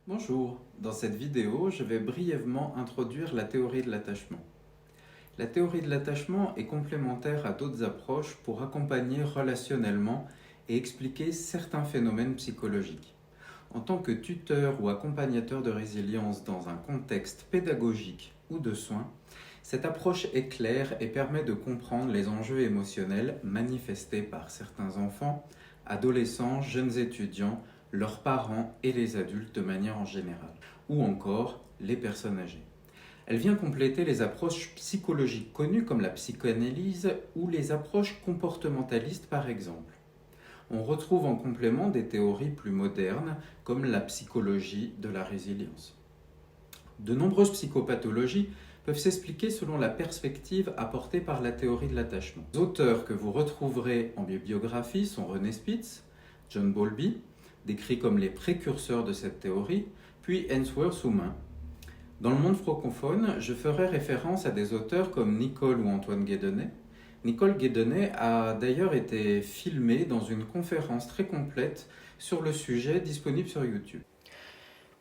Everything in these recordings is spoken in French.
Bonjour, dans cette vidéo, je vais brièvement introduire la théorie de l'attachement. La théorie de l'attachement est complémentaire à d'autres approches pour accompagner relationnellement et expliquer certains phénomènes psychologiques. En tant que tuteur ou accompagnateur de résilience dans un contexte pédagogique ou de soins, cette approche est claire et permet de comprendre les enjeux émotionnels manifestés par certains enfants, adolescents, jeunes étudiants, leurs parents et les adultes de manière en général, ou encore les personnes âgées. Elle vient compléter les approches psychologiques connues comme la psychanalyse ou les approches comportementalistes par exemple. On retrouve en complément des théories plus modernes comme la psychologie de la résilience. De nombreuses psychopathologies peuvent s'expliquer selon la perspective apportée par la théorie de l'attachement. Les auteurs que vous retrouverez en bibliographie sont René Spitz, John Bowlby, décrits comme les précurseurs de cette théorie, puis Ainsworth ou Main. Dans le monde francophone, je ferai référence à des auteurs comme Nicole ou Antoine Guédenay. Nicole Guédenay a d'ailleurs été filmée dans une conférence très complète sur le sujet disponible sur YouTube.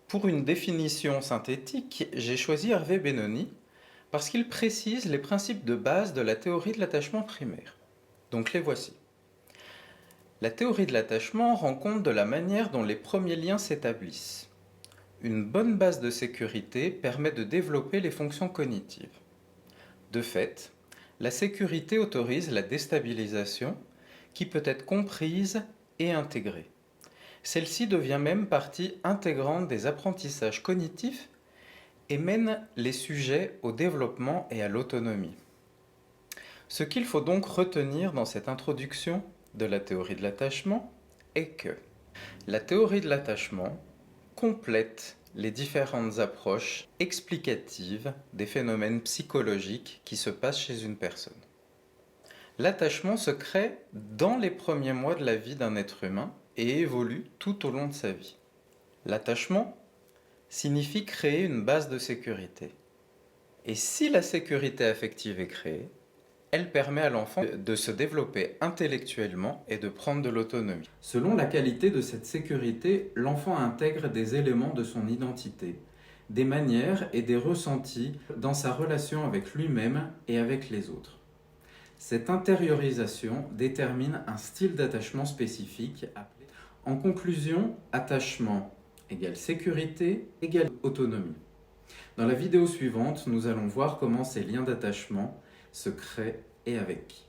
Pour une définition synthétique, j'ai choisi Hervé Benoni parce qu'il précise les principes de base de la théorie de l'attachement primaire. Donc les voici. La théorie de l'attachement rend compte de la manière dont les premiers liens s'établissent. Une bonne base de sécurité permet de développer les fonctions cognitives. De fait, la sécurité autorise la déstabilisation qui peut être comprise et intégrée. Celle-ci devient même partie intégrante des apprentissages cognitifs et mène les sujets au développement et à l'autonomie. Ce qu'il faut donc retenir dans cette introduction de la théorie de l'attachement est que la théorie de l'attachement complète les différentes approches explicatives des phénomènes psychologiques qui se passent chez une personne. L'attachement se crée dans les premiers mois de la vie d'un être humain et évolue tout au long de sa vie. L'attachement signifie créer une base de sécurité. Et si la sécurité affective est créée, elle permet à l'enfant de se développer intellectuellement et de prendre de l'autonomie. Selon la qualité de cette sécurité, l'enfant intègre des éléments de son identité, des manières et des ressentis dans sa relation avec lui-même et avec les autres. Cette intériorisation détermine un style d'attachement spécifique appelé. En conclusion, attachement égale sécurité égale autonomie. Dans la vidéo suivante, nous allons voir comment ces liens d'attachement se créent et avec qui.